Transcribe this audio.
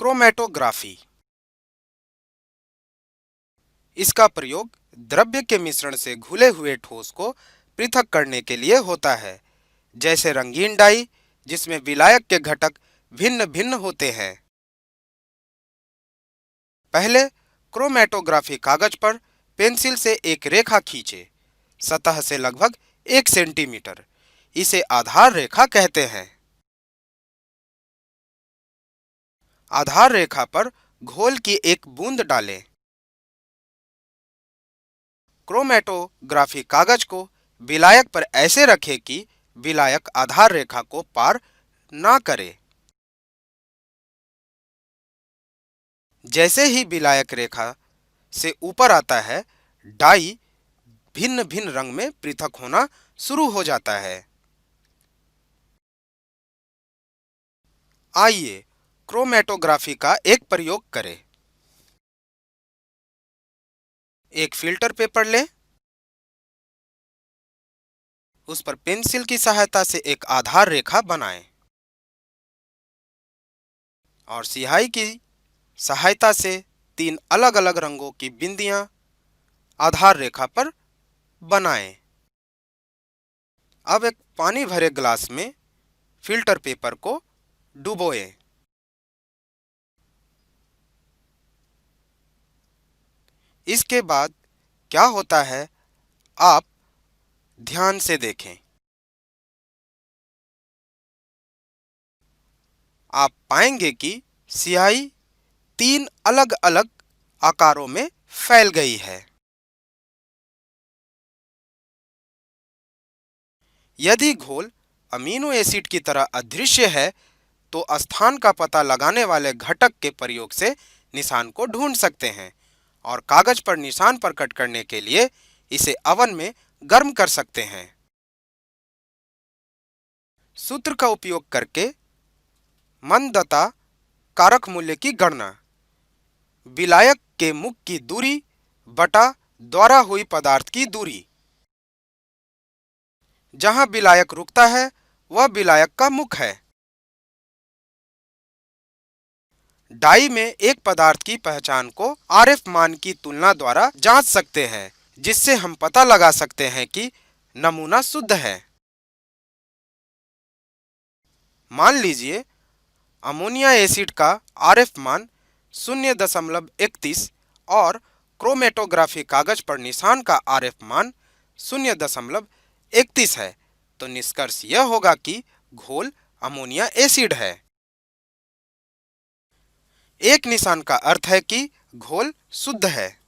Chromatography. इसका प्रयोग द्रव्य के मिश्रण से घुले हुए ठोस को पृथक करने के लिए होता है, जैसे रंगीन डाई जिसमें विलायक के घटक भिन्न भिन्न होते हैं। पहले क्रोमैटोग्राफी कागज पर पेंसिल से एक रेखा खींचे, सतह से लगभग 1 सेंटीमीटर। इसे आधार रेखा कहते हैं। आधार रेखा पर घोल की एक बूंद डालें। क्रोमैटोग्राफी कागज को विलायक पर ऐसे रखें कि विलायक आधार रेखा को पार ना करे। जैसे ही विलायक रेखा से ऊपर आता है, डाई भिन्न भिन्न रंग में पृथक होना शुरू हो जाता है। आइए क्रोमैटोग्राफी का एक प्रयोग करें। एक फिल्टर पेपर लें, उस पर पेंसिल की सहायता से एक आधार रेखा बनाएं और स्याही की सहायता से 3 अलग-अलग रंगों की बिंदियां आधार रेखा पर बनाएं। अब एक पानी भरे ग्लास में फिल्टर पेपर को डुबोएं। इसके बाद क्या होता है, आप ध्यान से देखें। आप पाएंगे कि स्याही 3 अलग-अलग आकारों में फैल गई है। यदि घोल अमीनो एसिड की तरह अदृश्य है, तो स्थान का पता लगाने वाले घटक के प्रयोग से निशान को ढूंढ सकते हैं और कागज पर निशान प्रकट करने के लिए इसे अवन में गर्म कर सकते हैं। सूत्र का उपयोग करके मंदता कारक मूल्य की गणना। विलायक के मुख की दूरी बटा द्वारा हुई पदार्थ की दूरी। जहां विलायक रुकता है वह विलायक का मुख है। डाई में एक पदार्थ की पहचान को आरएफ मान की तुलना द्वारा जांच सकते हैं, जिससे हम पता लगा सकते हैं कि नमूना शुद्ध है। मान लीजिए अमोनिया एसिड का आरएफ मान 0.31 और क्रोमैटोग्राफी कागज पर निशान का आरएफ मान 0.31 है, तो निष्कर्ष यह होगा कि घोल अमोनिया एसिड है। एक निशान का अर्थ है कि घोल शुद्ध है।